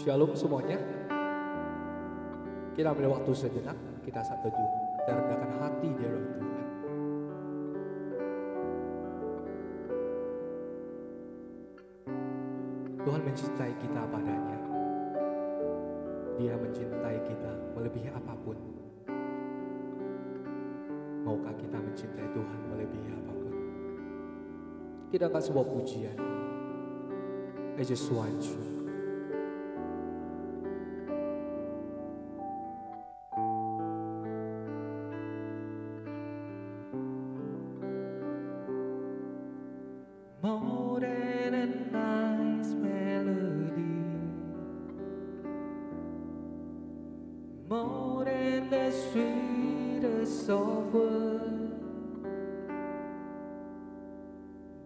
Shalom semuanya. Kita ambil waktu sejenak, kita saat teduh, kita rendahkan hati di hadapan Tuhan. Tuhan mencintai kita padanya. Dia mencintai kita melebihi apapun. Maukah kita mencintai Tuhan melebihi apapun? Kita angkat sebuah pujian. I just want you. More than a nice melody, more than the sweetest of words.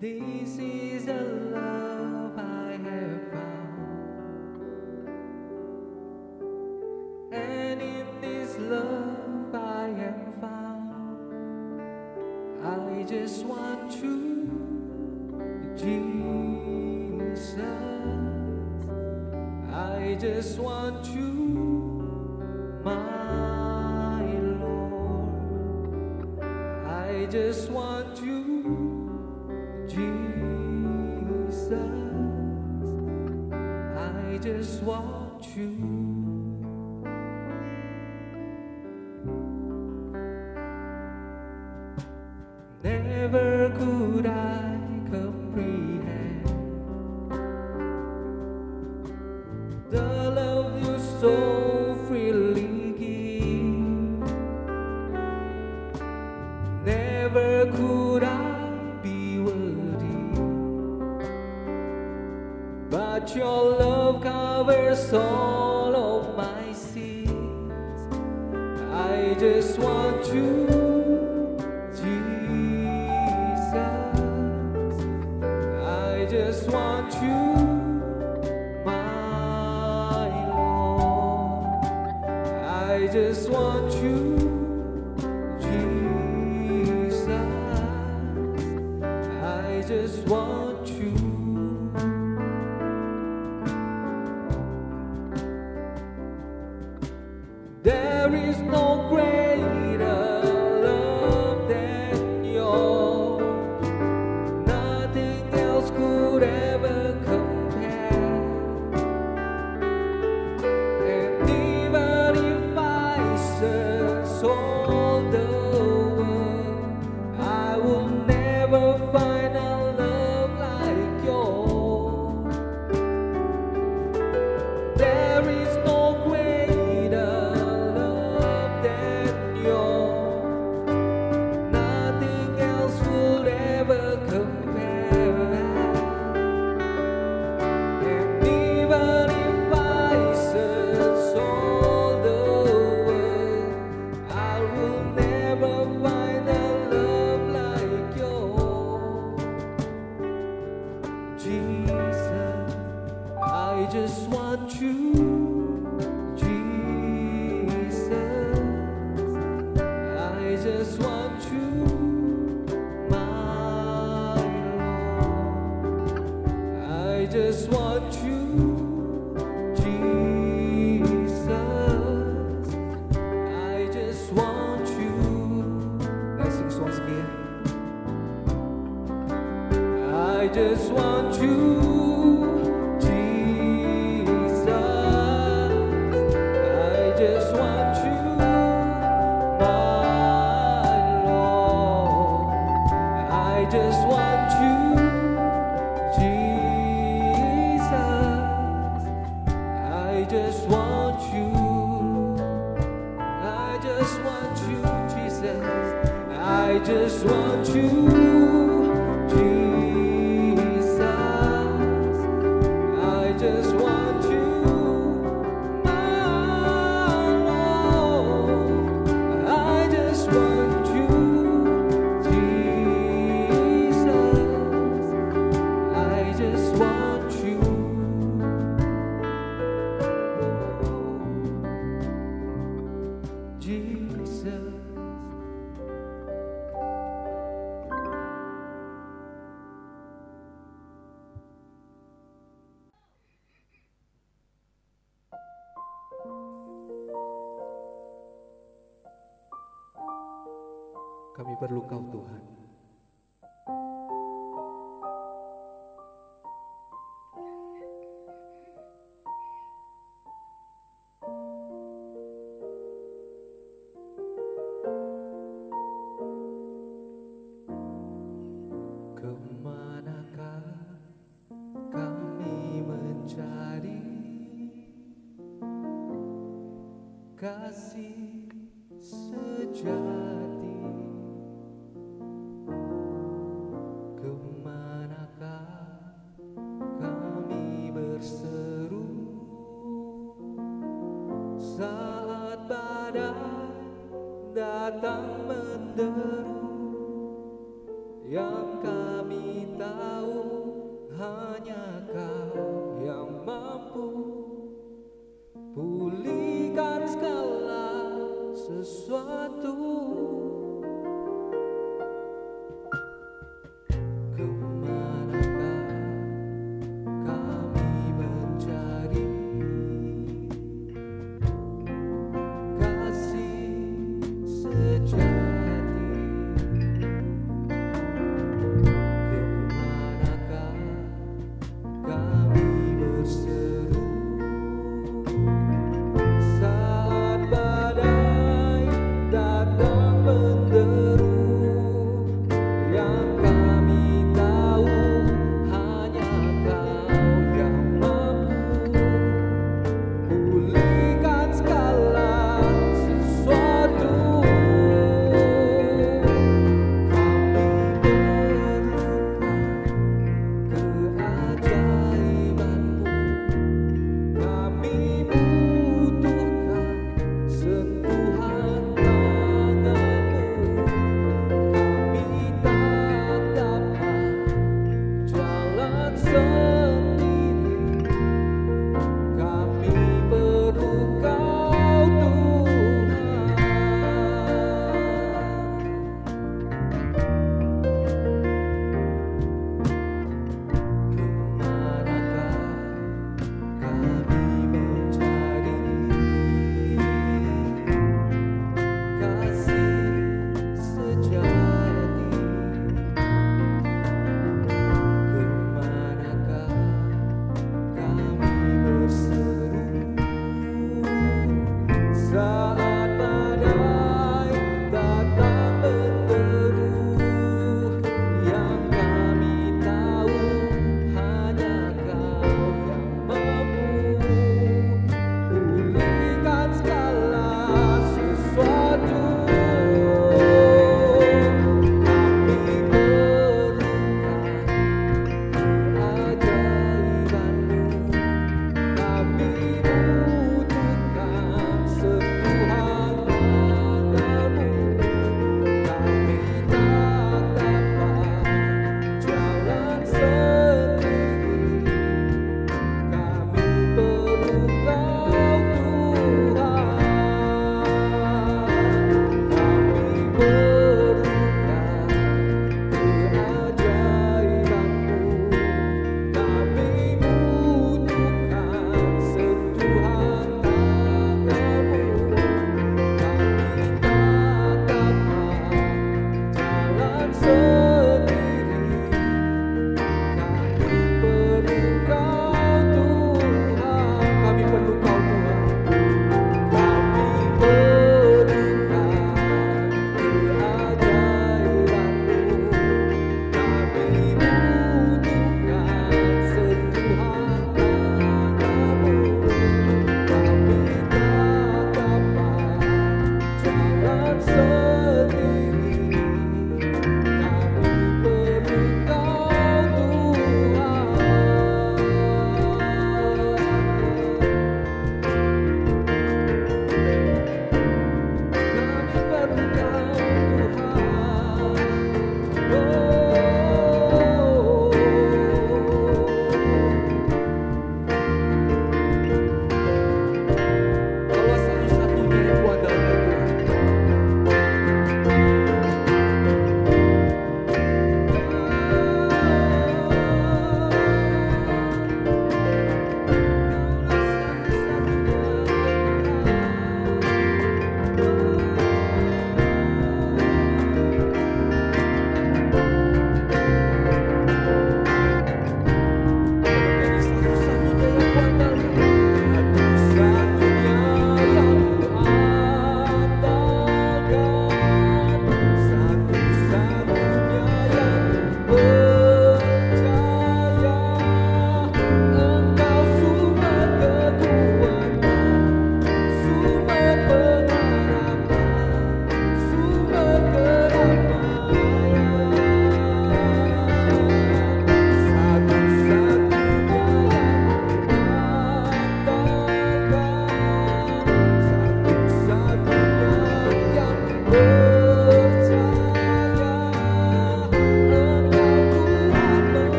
This is a love I have found, and in this love I am found. I just want you, Jesus, I just want you, my Lord. I just want you, Jesus, I just want you. Never could I comprehend the love you so freely give. Never could I be worthy, but your love covers all of my sins. I just want you, I just want you, my Lord. I just want you, Jesus. I just want you. There is no greater love than yours. Nothing else could ever compare. And even if I search all the world, I will never find a love like yours. There is no greater love than yours. Nothing else will ever compare. And even if I search all the world, I will never find a love like yours. Jesus, I just want you. Jesus, I just want you, my Lord. I just want you, Jesus. I just want you. Let's sing once again. I just want you, Jesus. I just want you, my Lord. I just want you, Jesus. I just want you. I just want you, Jesus. I just want you, Jesus. I just want you, my Lord. I just want you, Jesus. I just want you. Jesus. Kami perlu Kau Tuhan. Kemanakah kami mencari kasih sejati? Kemanakah kami berseru saat badai datang menderu? Yang kami tahu hanya Kau yang mampu pulihkan segala sesuatu. Kemanakah kami mencari kasih sejati? Saat badai datang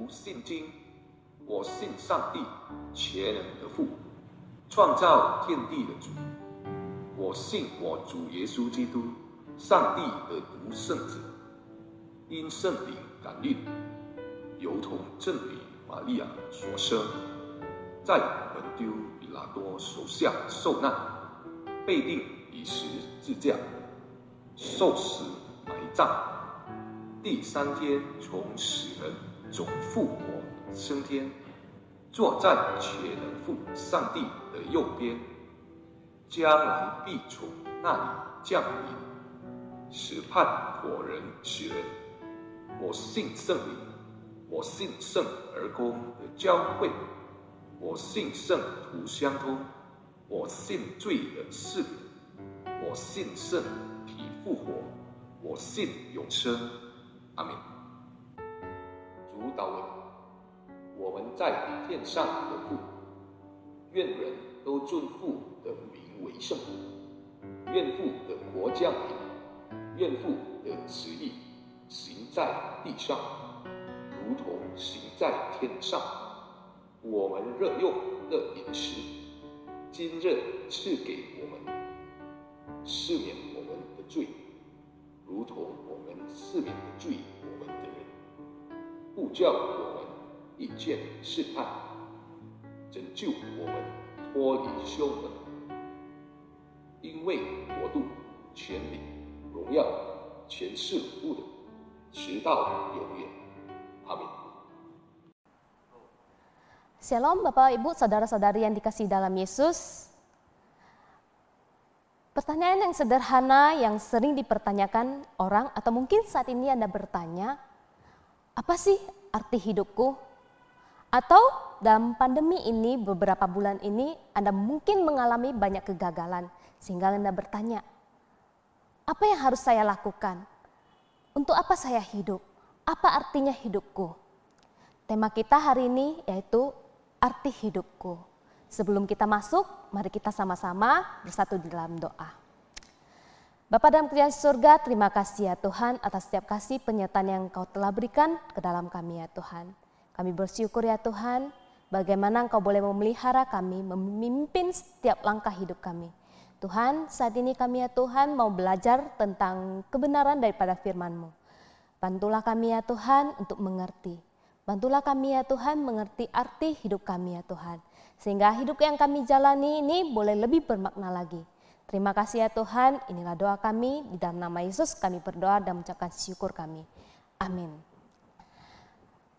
信经，我信上帝全能的父，创造天地的主。我信我主耶稣基督，上帝的独生子，因圣灵感孕，由同真理玛利亚所生，在本丢比拉多手下受难，被钉以十字架，受死埋葬，第3天从死人中复活升天，坐在全能父上帝的右边，将来必从那里降临，审判活人死人。我信圣灵，我信圣而公的教会，我信圣徒相通，我信罪的赦免，我信圣体复活，我信永生。阿们。主祷文：我们在天上的父，愿人都尊父的名为圣，愿父的国降临，愿父的旨意行在地上，如同行在天上。我们日用的饮食，今日赐给我们，赦免我们的罪，如同我们赦免的罪我们的人，不叫我们遇见试探，拯救我们脱离凶恶。因为国度、权力、荣耀，全是父的，直到永远。阿们。Shalom Bapak Ibu Saudara-saudari yang dikasihi dalam Yesus. Pertanyaan yang sederhana yang sering dipertanyakan orang, atau mungkin saat ini Anda bertanya, apa sih arti hidupku? Atau dalam pandemi ini, beberapa bulan ini Anda mungkin mengalami banyak kegagalan, sehingga Anda bertanya, apa yang harus saya lakukan? Untuk apa saya hidup? Apa artinya hidupku? Tema kita hari ini yaitu arti hidupku. Sebelum kita masuk, mari kita sama-sama bersatu di dalam doa. Bapa dalam kerajaan surga, terima kasih ya Tuhan atas setiap kasih penyertaan yang Engkau telah berikan ke dalam kami ya Tuhan. Kami bersyukur ya Tuhan, bagaimana Engkau boleh memelihara kami, memimpin setiap langkah hidup kami. Tuhan, saat ini kami ya Tuhan mau belajar tentang kebenaran daripada firman-Mu. Bantulah kami ya Tuhan untuk mengerti. Bantulah kami ya Tuhan mengerti arti hidup kami ya Tuhan. Sehingga hidup yang kami jalani ini boleh lebih bermakna lagi. Terima kasih ya Tuhan, inilah doa kami. Di dalam nama Yesus kami berdoa dan mengucapkan syukur kami. Amin.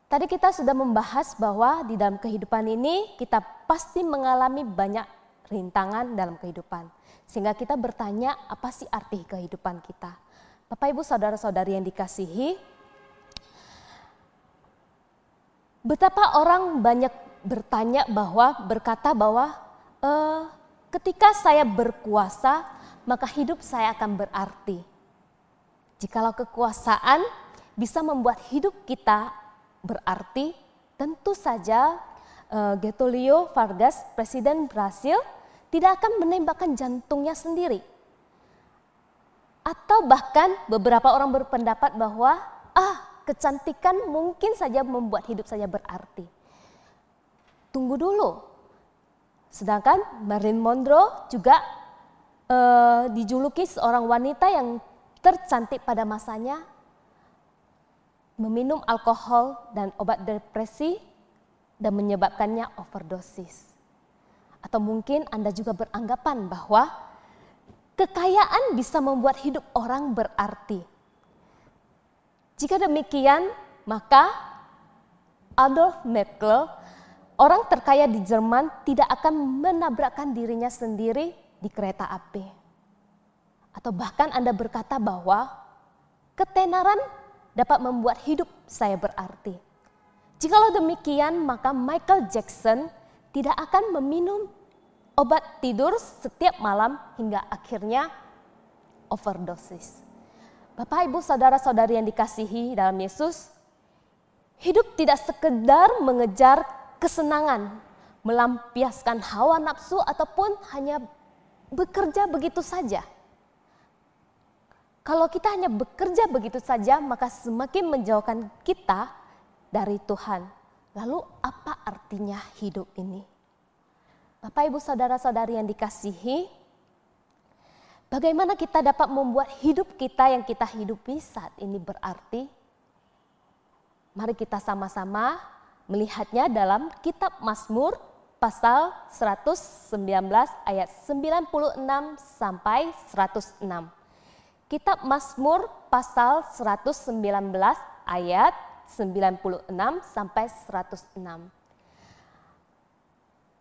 Tadi kita sudah membahas bahwa di dalam kehidupan ini kita pasti mengalami banyak rintangan dalam kehidupan. Sehingga kita bertanya, apa sih arti kehidupan kita? Bapak Ibu Saudara-saudari yang dikasihi, betapa orang banyak berkata bahwa ketika saya berkuasa maka hidup saya akan berarti. Jikalau kekuasaan bisa membuat hidup kita berarti, tentu saja Getúlio Vargas, Presiden Brasil, tidak akan menembakkan jantungnya sendiri. Atau bahkan beberapa orang berpendapat bahwa kecantikan mungkin saja membuat hidup saya berarti. Tunggu dulu. Sedangkan Marilyn Monroe juga dijuluki seorang wanita yang tercantik pada masanya, meminum alkohol dan obat depresi dan menyebabkannya overdosis. Atau mungkin Anda juga beranggapan bahwa kekayaan bisa membuat hidup orang berarti. Jika demikian, maka Adolf Merkel, orang terkaya di Jerman, tidak akan menabrakkan dirinya sendiri di kereta api. Atau bahkan Anda berkata bahwa ketenaran dapat membuat hidup saya berarti. Jikalau demikian, maka Michael Jackson tidak akan meminum obat tidur setiap malam hingga akhirnya overdosis. Bapak, Ibu, Saudara-saudari yang dikasihi dalam Yesus, hidup tidak sekedar mengejar kesenangan, melampiaskan hawa nafsu ataupun hanya bekerja begitu saja. Kalau kita hanya bekerja begitu saja, maka semakin menjauhkan kita dari Tuhan. Lalu apa artinya hidup ini? Bapak, Ibu, Saudara-saudari yang dikasihi, bagaimana kita dapat membuat hidup kita yang kita hidupi saat ini berarti? Mari kita sama-sama melihatnya dalam kitab Mazmur pasal 119 ayat 96 sampai 106. Kitab Mazmur pasal 119 ayat 96 sampai 106.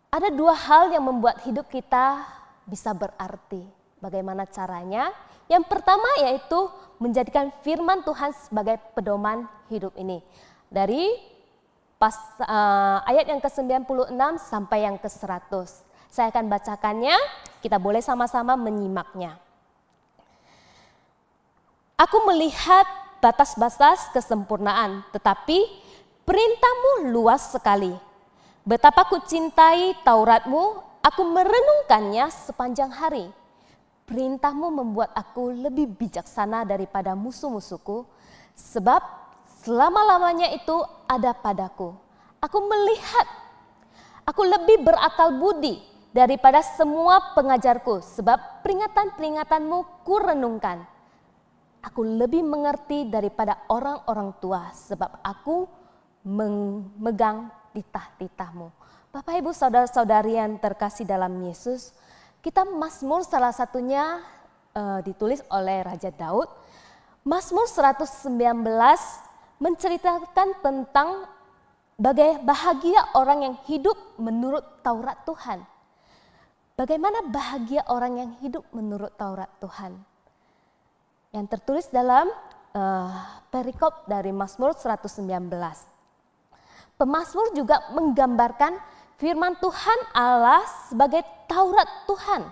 Ada dua hal yang membuat hidup kita bisa berarti. Bagaimana caranya? Yang pertama yaitu menjadikan firman Tuhan sebagai pedoman hidup ini. Dari ayat yang ke-96 sampai yang ke-100. Saya akan bacakannya, kita boleh sama-sama menyimaknya. Aku melihat batas-batas kesempurnaan, tetapi perintahmu luas sekali. Betapa ku cintai Tauratmu, aku merenungkannya sepanjang hari. Perintahmu membuat aku lebih bijaksana daripada musuh-musuhku, sebab selama-lamanya itu ada padaku. Aku melihat, aku lebih berakal budi daripada semua pengajarku, sebab peringatan-peringatanmu ku renungkan. Aku lebih mengerti daripada orang-orang tua, sebab aku memegang titah-titahmu. Bapak, Ibu, Saudara-saudari yang terkasih dalam Yesus, kitab Mazmur salah satunya ditulis oleh Raja Daud. Mazmur 119 menceritakan tentang bahagia orang yang hidup menurut Taurat Tuhan. Bagaimana bahagia orang yang hidup menurut Taurat Tuhan? Yang tertulis dalam perikop dari Mazmur 119. Pemazmur juga menggambarkan firman Tuhan Allah sebagai Taurat Tuhan,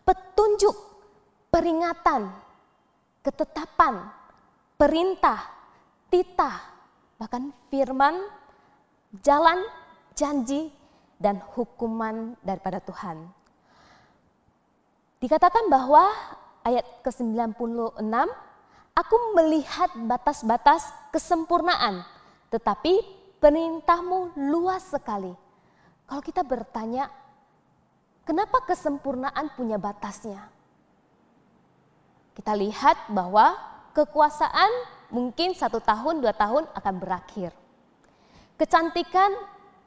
petunjuk, peringatan, ketetapan, perintah, titah, bahkan firman, jalan, janji, dan hukuman daripada Tuhan. Dikatakan bahwa ayat ke-96, aku melihat batas-batas kesempurnaan, tetapi perintahmu luas sekali. Kalau kita bertanya, kenapa kesempurnaan punya batasnya? Kita lihat bahwa kekuasaan mungkin 1 tahun, 2 tahun akan berakhir. Kecantikan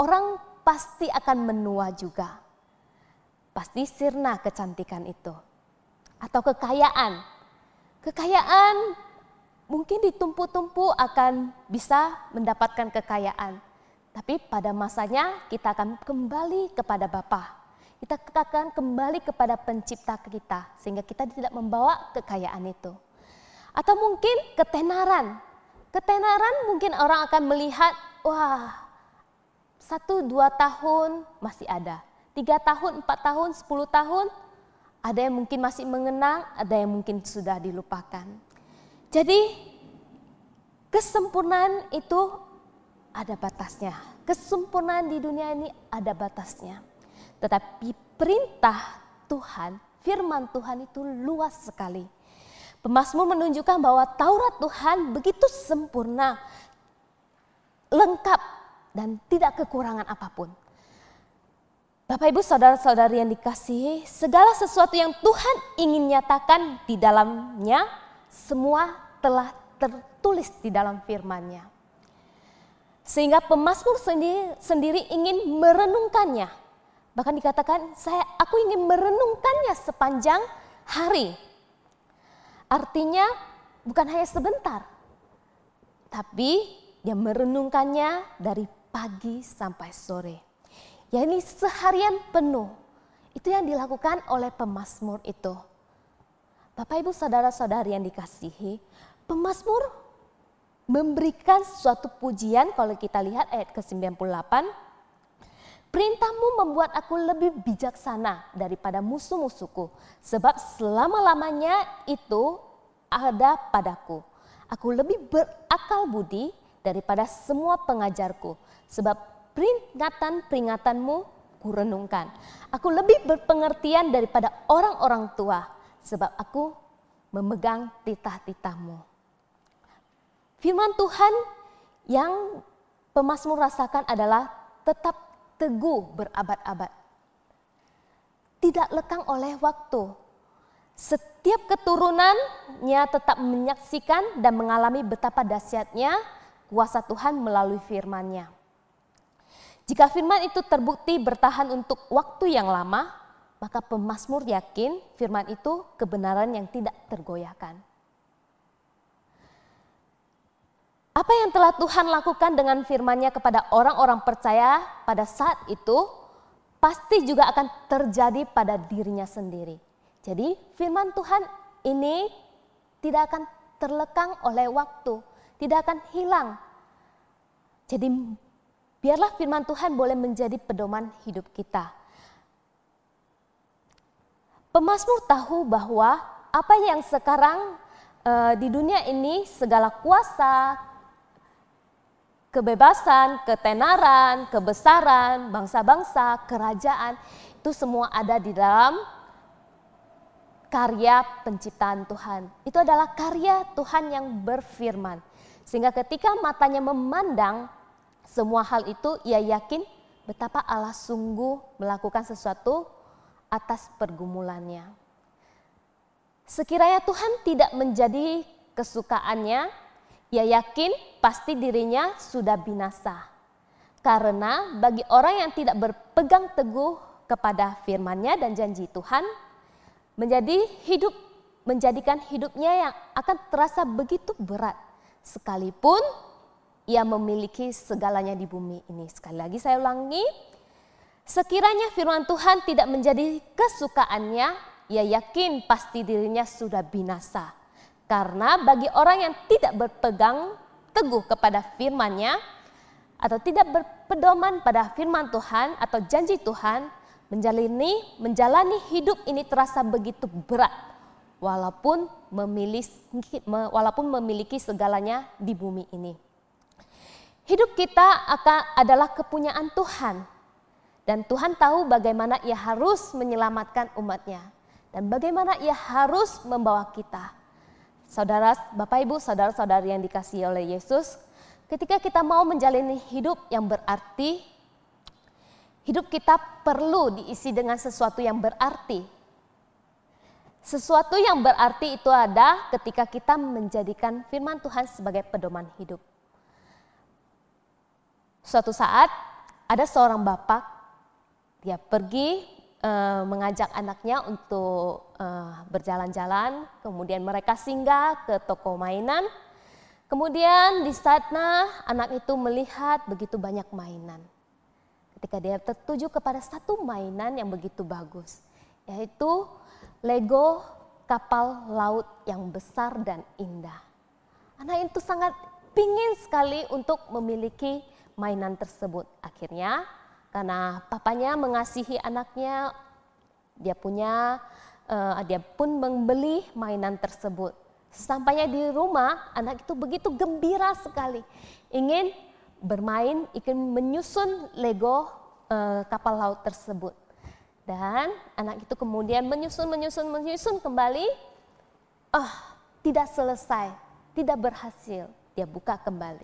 orang pasti akan menua juga. Pasti sirna kecantikan itu. Atau kekayaan. Kekayaan mungkin ditumpu-tumpu akan bisa mendapatkan kekayaan. Tapi pada masanya kita akan kembali kepada Bapa. Kita akan kembali kepada pencipta kita. Sehingga kita tidak membawa kekayaan itu. Atau mungkin ketenaran. Ketenaran mungkin orang akan melihat, wah 1-2 tahun masih ada. 3 tahun, 4 tahun, 10 tahun. Ada yang mungkin masih mengenang, ada yang mungkin sudah dilupakan. Jadi kesempurnaan itu ada batasnya. Kesempurnaan di dunia ini ada batasnya. Tetapi perintah Tuhan, firman Tuhan itu luas sekali. Pemazmur menunjukkan bahwa Taurat Tuhan begitu sempurna, lengkap, dan tidak kekurangan apapun. Bapak, Ibu, Saudara-saudari yang dikasihi, segala sesuatu yang Tuhan ingin nyatakan di dalamnya, semua telah tertulis di dalam firman-Nya. Sehingga pemazmur sendiri ingin merenungkannya. Bahkan dikatakan, aku ingin merenungkannya sepanjang hari. Artinya bukan hanya sebentar, tapi dia merenungkannya dari pagi sampai sore. Ya ini seharian penuh. Itu yang dilakukan oleh pemazmur itu. Bapak, Ibu, Saudara-saudari yang dikasihi, pemazmur memberikan suatu pujian. Kalau kita lihat ayat ke-98, perintahmu membuat aku lebih bijaksana daripada musuh-musuhku, sebab selama-lamanya itu ada padaku. Aku lebih berakal budi daripada semua pengajarku, sebab peringatan-peringatanmu kurenungkan. Aku lebih berpengertian daripada orang-orang tua, sebab aku memegang titah-titahmu. Firman Tuhan yang pemazmur rasakan adalah tetap teguh berabad-abad. Tidak lekang oleh waktu. Setiap keturunannya tetap menyaksikan dan mengalami betapa dahsyatnya kuasa Tuhan melalui firman-Nya. Jika firman itu terbukti bertahan untuk waktu yang lama, maka pemazmur yakin firman itu kebenaran yang tidak tergoyahkan. Apa yang telah Tuhan lakukan dengan firman-Nya kepada orang-orang percaya pada saat itu, pasti juga akan terjadi pada dirinya sendiri. Jadi firman Tuhan ini tidak akan terlekang oleh waktu, tidak akan hilang. Jadi biarlah firman Tuhan boleh menjadi pedoman hidup kita. Pemazmur tahu bahwa apa yang sekarang di dunia ini, segala kuasa, kebebasan, ketenaran, kebesaran, bangsa-bangsa, kerajaan, itu semua ada di dalam karya penciptaan Tuhan. Itu adalah karya Tuhan yang berfirman. Sehingga ketika matanya memandang semua hal itu, ia yakin betapa Allah sungguh melakukan sesuatu atas pergumulannya. Sekiranya Tuhan tidak menjadi kesukaannya, ia yakin pasti dirinya sudah binasa. Karena bagi orang yang tidak berpegang teguh kepada firman-Nya dan janji Tuhan, menjadikan hidupnya yang akan terasa begitu berat. Sekalipun ia memiliki segalanya di bumi ini. Sekali lagi saya ulangi, sekiranya firman Tuhan tidak menjadi kesukaannya, ia yakin pasti dirinya sudah binasa. Karena bagi orang yang tidak berpegang teguh kepada firman-Nya atau tidak berpedoman pada firman Tuhan atau janji Tuhan, menjalani hidup ini terasa begitu berat walaupun memiliki segalanya di bumi ini. Hidup kita adalah kepunyaan Tuhan dan Tuhan tahu bagaimana Ia harus menyelamatkan umat-Nya dan bagaimana Ia harus membawa kita. Saudara, Bapak Ibu, saudara-saudari yang dikasihi oleh Yesus, ketika kita mau menjalani hidup yang berarti, hidup kita perlu diisi dengan sesuatu yang berarti. Sesuatu yang berarti itu ada ketika kita menjadikan firman Tuhan sebagai pedoman hidup. Suatu saat ada seorang bapak, dia pergi mengajak anaknya untuk berjalan-jalan, kemudian mereka singgah ke toko mainan. Kemudian di sana anak itu melihat begitu banyak mainan. Ketika dia tertuju kepada satu mainan yang begitu bagus, yaitu Lego kapal laut yang besar dan indah. Anak itu sangat pingin sekali untuk memiliki mainan tersebut. Akhirnya karena papanya mengasihi anaknya, dia pun membeli mainan tersebut. Sesampainya di rumah, anak itu begitu gembira sekali, ingin bermain, ingin menyusun Lego kapal laut tersebut. Dan anak itu kemudian menyusun kembali, tidak selesai, tidak berhasil, dia buka kembali.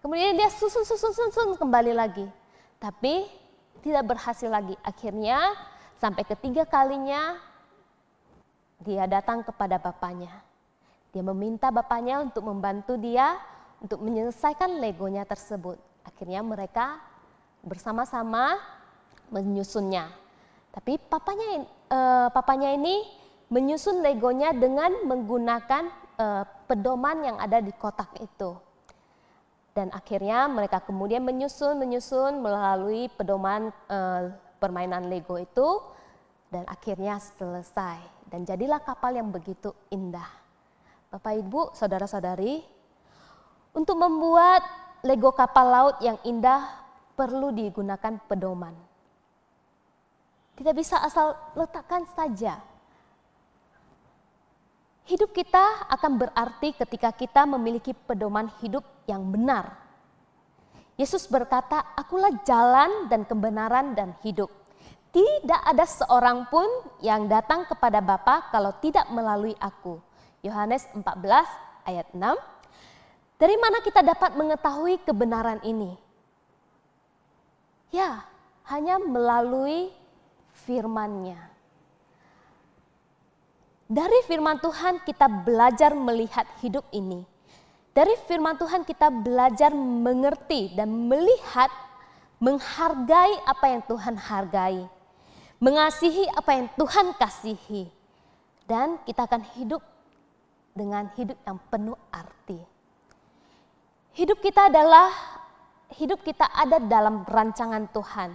Kemudian dia susun kembali lagi. Tapi tidak berhasil lagi. Akhirnya sampai ketiga kalinya dia datang kepada bapaknya. Dia meminta bapaknya untuk membantu dia untuk menyelesaikan legonya tersebut. Akhirnya mereka bersama-sama menyusunnya. Tapi papanya ini menyusun legonya dengan menggunakan pedoman yang ada di kotak itu. Dan akhirnya mereka kemudian menyusun melalui pedoman permainan Lego itu. Dan akhirnya selesai. Dan jadilah kapal yang begitu indah. Bapak, Ibu, saudara-saudari, untuk membuat Lego kapal laut yang indah perlu digunakan pedoman. Tidak bisa asal letakkan saja. Hidup kita akan berarti ketika kita memiliki pedoman hidup yang benar. Yesus berkata, "Akulah jalan dan kebenaran dan hidup. Tidak ada seorang pun yang datang kepada Bapa kalau tidak melalui aku." Yohanes 14 ayat 6. Dari mana kita dapat mengetahui kebenaran ini? Ya, hanya melalui firman-Nya. Dari firman Tuhan kita belajar melihat hidup ini. Dari firman Tuhan kita belajar mengerti dan melihat, menghargai apa yang Tuhan hargai. Mengasihi apa yang Tuhan kasihi. Dan kita akan hidup dengan hidup yang penuh arti. Hidup kita ada dalam rancangan Tuhan.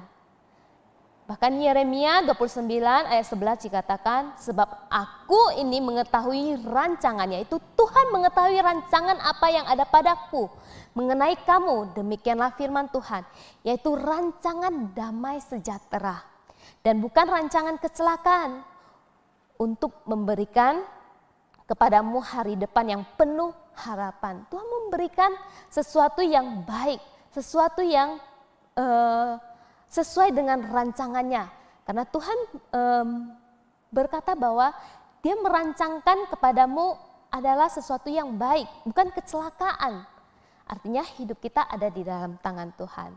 Bahkan Yeremia 29 ayat 11 dikatakan, sebab aku ini mengetahui rancangannya, itu Tuhan mengetahui rancangan apa yang ada padaku mengenai kamu, demikianlah firman Tuhan, yaitu rancangan damai sejahtera dan bukan rancangan kecelakaan, untuk memberikan kepadamu hari depan yang penuh harapan. Tuhan memberikan sesuatu yang baik, sesuatu yang sesuai dengan rancangannya. Karena Tuhan berkata bahwa Dia merancangkan kepadamu adalah sesuatu yang baik, bukan kecelakaan. Artinya hidup kita ada di dalam tangan Tuhan.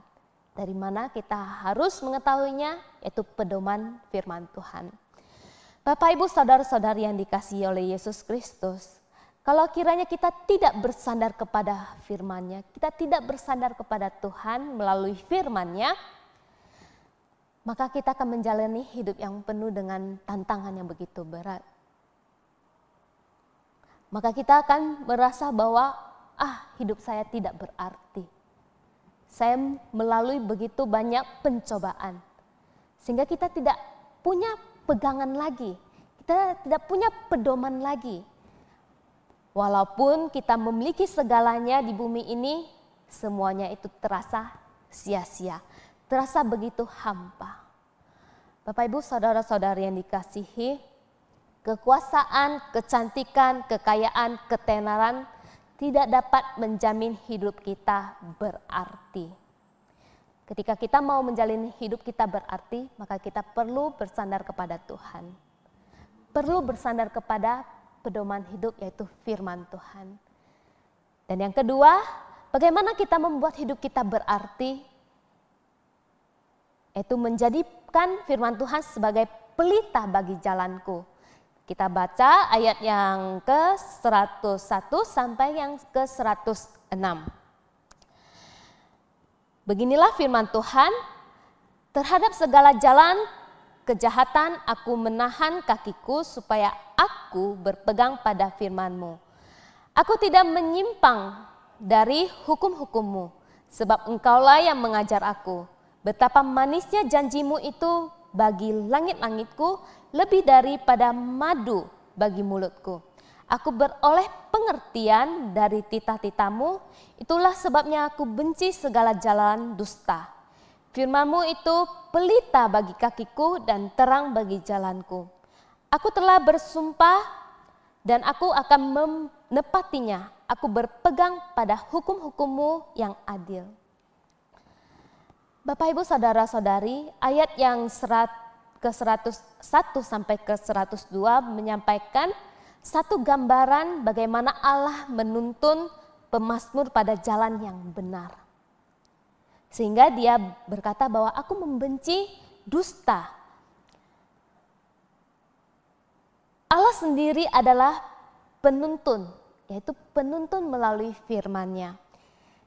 Dari mana kita harus mengetahuinya, yaitu pedoman firman Tuhan. Bapak, Ibu, saudara-saudari yang dikasihi oleh Yesus Kristus, kalau kiranya kita tidak bersandar kepada firman-Nya, kita tidak bersandar kepada Tuhan melalui firman-Nya, maka kita akan menjalani hidup yang penuh dengan tantangan yang begitu berat. Maka kita akan merasa bahwa hidup saya tidak berarti. Saya melalui begitu banyak pencobaan. Sehingga kita tidak punya pegangan lagi. Kita tidak punya pedoman lagi. Walaupun kita memiliki segalanya di bumi ini, semuanya itu terasa sia-sia. Terasa begitu hampa. Bapak, Ibu, saudara-saudari yang dikasihi, kekuasaan, kecantikan, kekayaan, ketenaran tidak dapat menjamin hidup kita berarti. Ketika kita mau menjalani hidup kita berarti, maka kita perlu bersandar kepada Tuhan. Perlu bersandar kepada pedoman hidup, yaitu firman Tuhan. Dan yang kedua, bagaimana kita membuat hidup kita berarti? Yaitu menjadikan firman Tuhan sebagai pelita bagi jalanku. Kita baca ayat yang ke-101 sampai yang ke-106. Beginilah firman Tuhan, terhadap segala jalan kejahatan aku menahan kakiku supaya aku berpegang pada firman-Mu. Aku tidak menyimpang dari hukum-hukum-Mu, sebab Engkaulah yang mengajar aku. Betapa manisnya janji-Mu itu bagi langit-langitku, lebih daripada madu bagi mulutku. Aku beroleh pengertian dari titah-titah-Mu, itulah sebabnya aku benci segala jalan dusta. Firman-Mu itu pelita bagi kakiku dan terang bagi jalanku. Aku telah bersumpah dan aku akan menepatinya. Aku berpegang pada hukum-hukum-Mu yang adil. Bapak, Ibu, saudara-saudari, ayat yang ke-101 sampai ke-102 menyampaikan satu gambaran bagaimana Allah menuntun pemazmur pada jalan yang benar. Sehingga dia berkata bahwa aku membenci dusta. Allah sendiri adalah penuntun, yaitu penuntun melalui firman-Nya.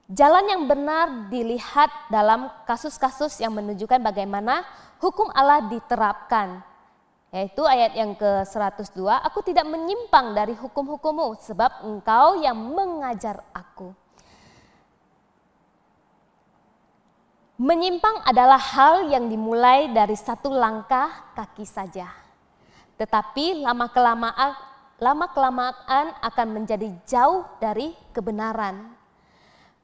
Jalan yang benar dilihat dalam kasus-kasus yang menunjukkan bagaimana hukum Allah diterapkan. Yaitu ayat yang ke-102, aku tidak menyimpang dari hukum-hukum-Mu sebab Engkau yang mengajar aku. Menyimpang adalah hal yang dimulai dari satu langkah kaki saja. Tetapi lama-kelamaan akan menjadi jauh dari kebenaran.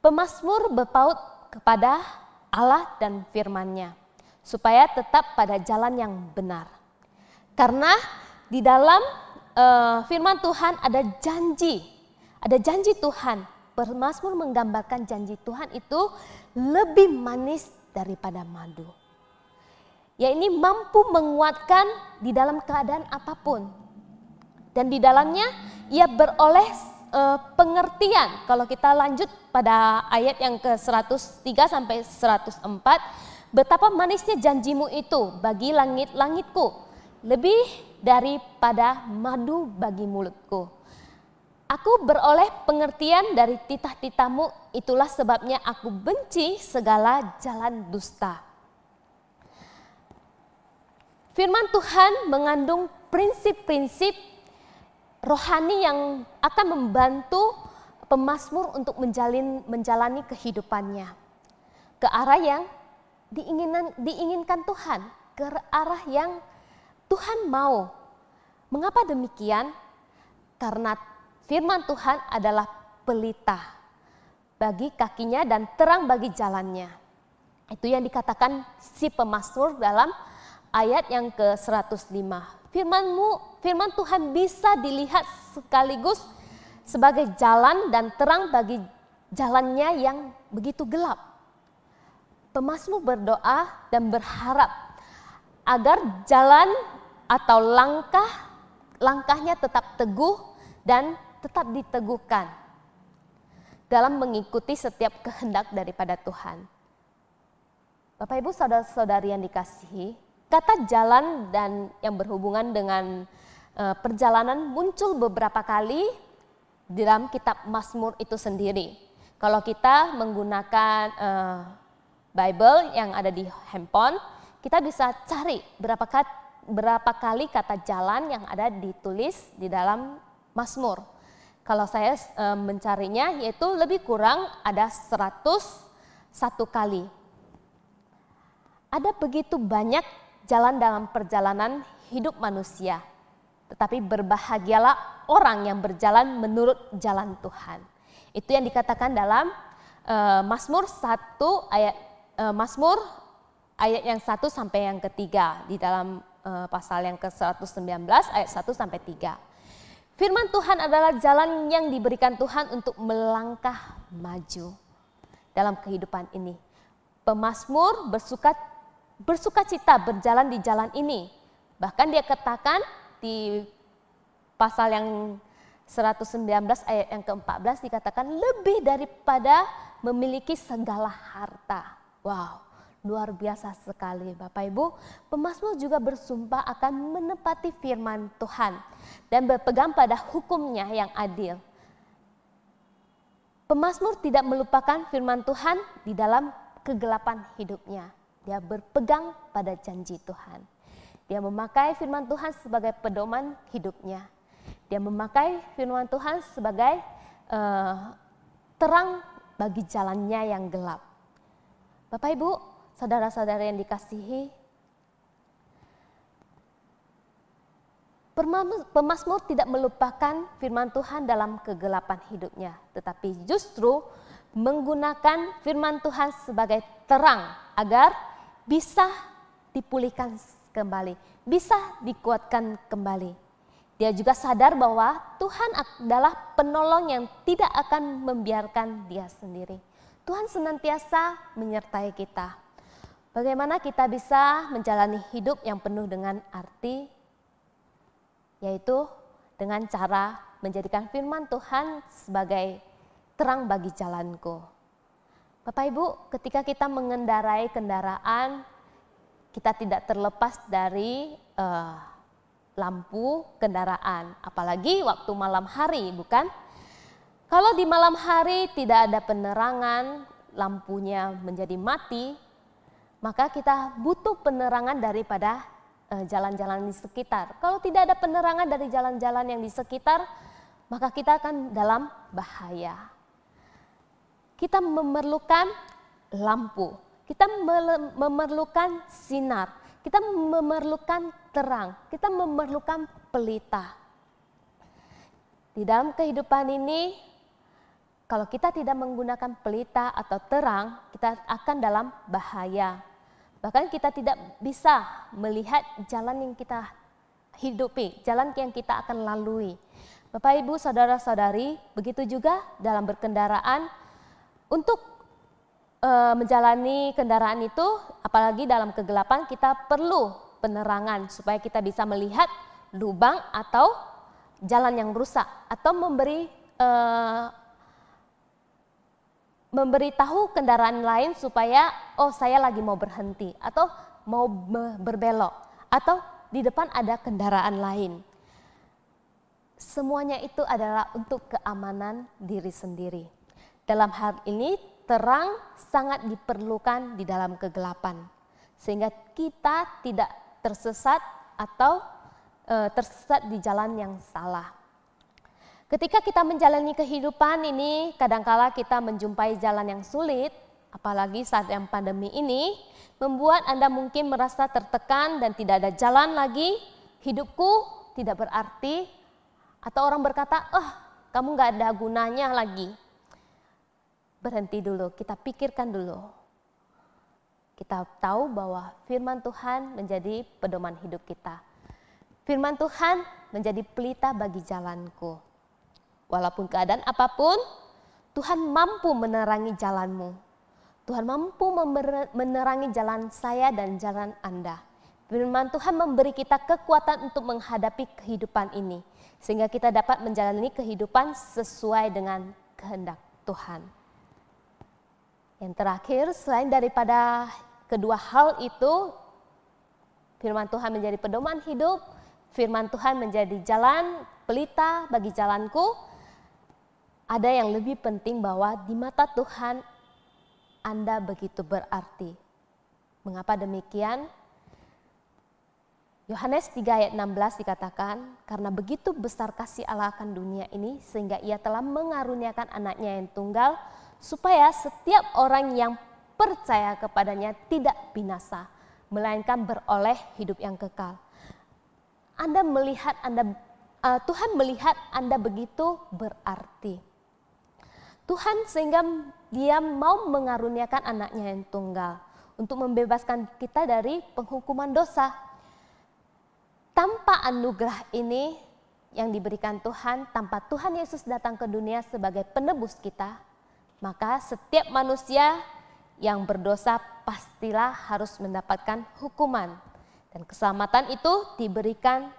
Pemazmur berpaut kepada Allah dan firman-Nya supaya tetap pada jalan yang benar. Karena di dalam firman Tuhan ada janji Tuhan. Pemazmur menggambarkan janji Tuhan itu lebih manis daripada madu. Ya, ini mampu menguatkan di dalam keadaan apapun. Dan di dalamnya ia beroleh pengertian. Kalau kita lanjut pada ayat yang ke 103 sampai 104, betapa manisnya janjimu itu bagi langit-langitku, lebih daripada madu bagi mulutku. Aku beroleh pengertian dari titah-titahmu, itulah sebabnya aku benci segala jalan dusta. Firman Tuhan mengandung prinsip-prinsip rohani yang akan membantu pemazmur untuk menjalani kehidupannya ke arah yang diinginkan Tuhan, ke arah yang Tuhan mau. Mengapa demikian? Karena firman Tuhan adalah pelita bagi kakinya dan terang bagi jalannya. Itu yang dikatakan si pemazmur dalam ayat yang ke-105. Firman Tuhan bisa dilihat sekaligus sebagai jalan dan terang bagi jalannya yang begitu gelap. Pemazmur berdoa dan berharap agar jalan atau langkahnya tetap teguh dan tetap diteguhkan dalam mengikuti setiap kehendak daripada Tuhan. Bapak Ibu saudara-saudari yang dikasihi, kata jalan dan yang berhubungan dengan perjalanan muncul beberapa kali di dalam kitab Mazmur itu sendiri. Kalau kita menggunakan Bible yang ada di handphone, kita bisa cari berapa kali kata jalan yang ada ditulis di dalam Mazmur. Kalau saya mencarinya, yaitu lebih kurang ada 101 kali. Ada begitu banyak jalan dalam perjalanan hidup manusia, tetapi berbahagialah orang yang berjalan menurut jalan Tuhan. Itu yang dikatakan dalam Mazmur 1 Mazmur ayat yang 1 sampai yang ketiga di dalam pasal yang ke-119 ayat 1 sampai 3. Firman Tuhan adalah jalan yang diberikan Tuhan untuk melangkah maju dalam kehidupan ini. Pemazmur bersukacita berjalan di jalan ini. Bahkan dia katakan di pasal yang 119 ayat yang ke-14 dikatakan lebih daripada memiliki segala harta. Wow, luar biasa sekali Bapak Ibu. Pemazmur juga bersumpah akan menepati firman Tuhan dan berpegang pada hukumnya yang adil. Pemazmur tidak melupakan firman Tuhan di dalam kegelapan hidupnya. Dia berpegang pada janji Tuhan. Dia memakai firman Tuhan sebagai pedoman hidupnya. Dia memakai firman Tuhan sebagai terang bagi jalannya yang gelap. Bapak Ibu, saudara-saudara yang dikasihi, pemazmur tidak melupakan firman Tuhan dalam kegelapan hidupnya, tetapi justru menggunakan firman Tuhan sebagai terang agar bisa dipulihkan kembali, bisa dikuatkan kembali. Dia juga sadar bahwa Tuhan adalah penolong yang tidak akan membiarkan dia sendiri. Tuhan senantiasa menyertai kita. Bagaimana kita bisa menjalani hidup yang penuh dengan arti, yaitu dengan cara menjadikan firman Tuhan sebagai terang bagi jalanku. Bapak Ibu, ketika kita mengendarai kendaraan, kita tidak terlepas dari lampu kendaraan, apalagi waktu malam hari, bukan? Kalau di malam hari tidak ada penerangan, lampunya menjadi mati, maka kita butuh penerangan daripada jalan-jalan di sekitar. Kalau tidak ada penerangan dari jalan-jalan yang di sekitar, maka kita akan dalam bahaya. Kita memerlukan lampu, kita memerlukan sinar, kita memerlukan terang, kita memerlukan pelita. Di dalam kehidupan ini, kalau kita tidak menggunakan pelita atau terang, kita akan dalam bahaya. Bahkan kita tidak bisa melihat jalan yang kita hidupi, jalan yang kita akan lalui. Bapak Ibu, saudara-saudari, begitu juga dalam berkendaraan. Untuk menjalani kendaraan itu, apalagi dalam kegelapan, kita perlu penerangan supaya kita bisa melihat lubang atau jalan yang rusak, atau memberi memberitahu kendaraan lain supaya oh saya lagi mau berhenti atau mau berbelok atau di depan ada kendaraan lain. Semuanya itu adalah untuk keamanan diri sendiri. Dalam hal ini terang sangat diperlukan di dalam kegelapan sehingga kita tidak tersesat atau tersesat di jalan yang salah. Ketika kita menjalani kehidupan ini, kadangkala kita menjumpai jalan yang sulit, apalagi saat yang pandemi ini, membuat Anda mungkin merasa tertekan dan tidak ada jalan lagi, hidupku tidak berarti, atau orang berkata, kamu gak ada gunanya lagi. Berhenti dulu, kita pikirkan dulu. Kita tahu bahwa firman Tuhan menjadi pedoman hidup kita. Firman Tuhan menjadi pelita bagi jalanku. Walaupun keadaan apapun, Tuhan mampu menerangi jalanmu. Tuhan mampu menerangi jalan saya dan jalan Anda. Firman Tuhan memberi kita kekuatan untuk menghadapi kehidupan ini. Sehingga kita dapat menjalani kehidupan sesuai dengan kehendak Tuhan. Yang terakhir, selain daripada kedua hal itu, firman Tuhan menjadi pedoman hidup, firman Tuhan menjadi jalan pelita bagi jalanku. Ada yang lebih penting bahwa di mata Tuhan Anda begitu berarti. Mengapa demikian? Yohanes 3 ayat 16 dikatakan, karena begitu besar kasih Allah akan dunia ini sehingga ia telah mengaruniakan anaknya yang tunggal supaya setiap orang yang percaya kepadanya tidak binasa, melainkan beroleh hidup yang kekal. Tuhan melihat Anda begitu berarti. Tuhan sehingga dia mau mengaruniakan anaknya yang tunggal untuk membebaskan kita dari penghukuman dosa. Tanpa anugerah ini yang diberikan Tuhan, tanpa Tuhan Yesus datang ke dunia sebagai penebus kita, maka setiap manusia yang berdosa pastilah harus mendapatkan hukuman. Dan keselamatan itu diberikan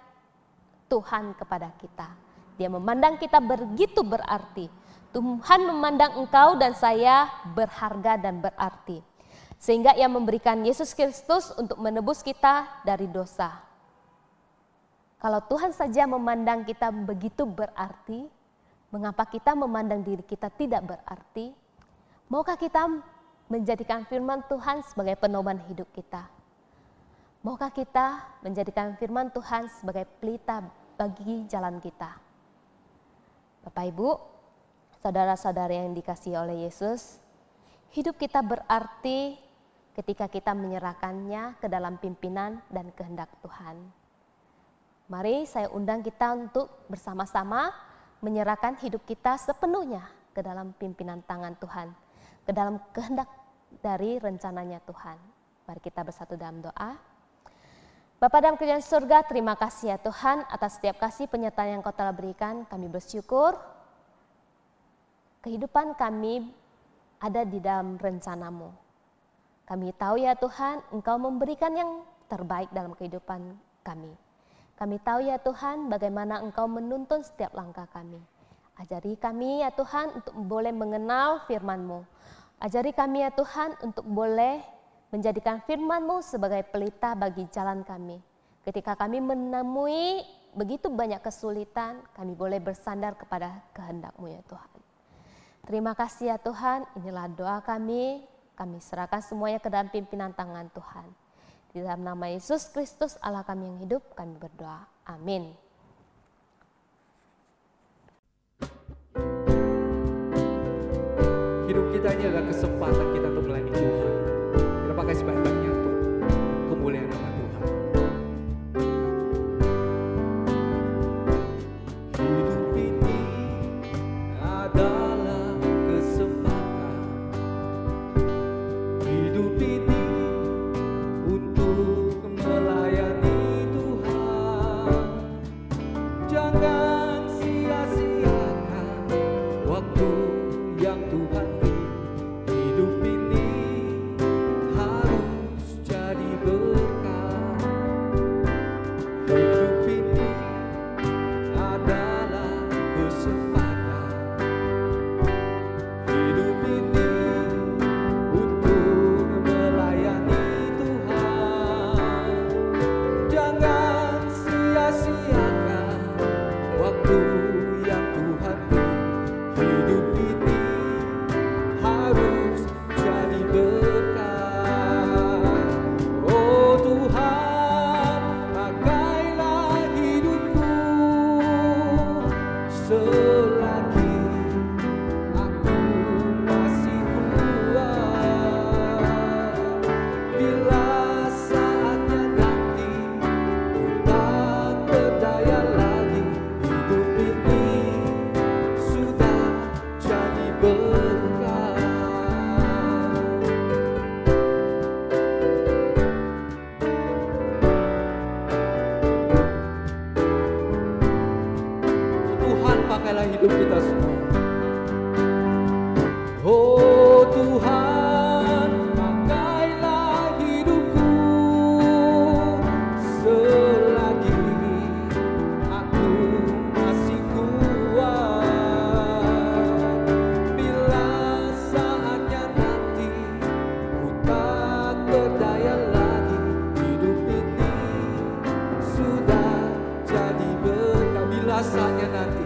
Tuhan kepada kita. Dia memandang kita begitu berarti. Tuhan memandang engkau dan saya berharga dan berarti. Sehingga ia memberikan Yesus Kristus untuk menebus kita dari dosa. Kalau Tuhan saja memandang kita begitu berarti, mengapa kita memandang diri kita tidak berarti? Maukah kita menjadikan firman Tuhan sebagai pedoman hidup kita? Maukah kita menjadikan firman Tuhan sebagai pelita bagi jalan kita? Bapak Ibu, saudara-saudara yang dikasihi oleh Yesus, hidup kita berarti ketika kita menyerahkannya ke dalam pimpinan dan kehendak Tuhan. Mari saya undang kita untuk bersama-sama menyerahkan hidup kita sepenuhnya ke dalam pimpinan tangan Tuhan, ke dalam kehendak dari rencananya Tuhan. Mari kita bersatu dalam doa. Bapa dalam kerajaan surga, terima kasih ya Tuhan atas setiap kasih penyertaan yang Kau telah berikan. Kami bersyukur kehidupan kami ada di dalam rencana-Mu. Kami tahu ya Tuhan, Engkau memberikan yang terbaik dalam kehidupan kami. Kami tahu ya Tuhan, bagaimana Engkau menuntun setiap langkah kami. Ajari kami ya Tuhan untuk boleh mengenal firman-Mu. Ajari kami ya Tuhan untuk boleh menjadikan firman-Mu sebagai pelita bagi jalan kami. Ketika kami menemui begitu banyak kesulitan, kami boleh bersandar kepada kehendak-Mu ya Tuhan. Terima kasih ya Tuhan, inilah doa kami serahkan semuanya ke dalam pimpinan tangan Tuhan. Di dalam nama Yesus Kristus Allah kami yang hidup, kami berdoa. Amin. Hidup kita ini adalah kesempatan kita untuk melayani Tuhan. Kita pakai sebaik-baiknya untuk kemuliaan nama Tuhan. Hidup ini adalah kesempatan. Hidup ini untuk melayani Tuhan. Jangan sia-siakan waktu yang Tuhan beri. Hidup ini selagi aku masih kuat. Bila saatnya nanti ku tak berdaya lagi, hidup ini sudah jadi berkah. Tuhan, pakailah hidup kita semua. Oh Tuhan, pakailah hidupku selagi aku masih kuat. Bila saatnya nanti ku tak berdaya lagi, hidup ini sudah jadi berkah. Bila saatnya nanti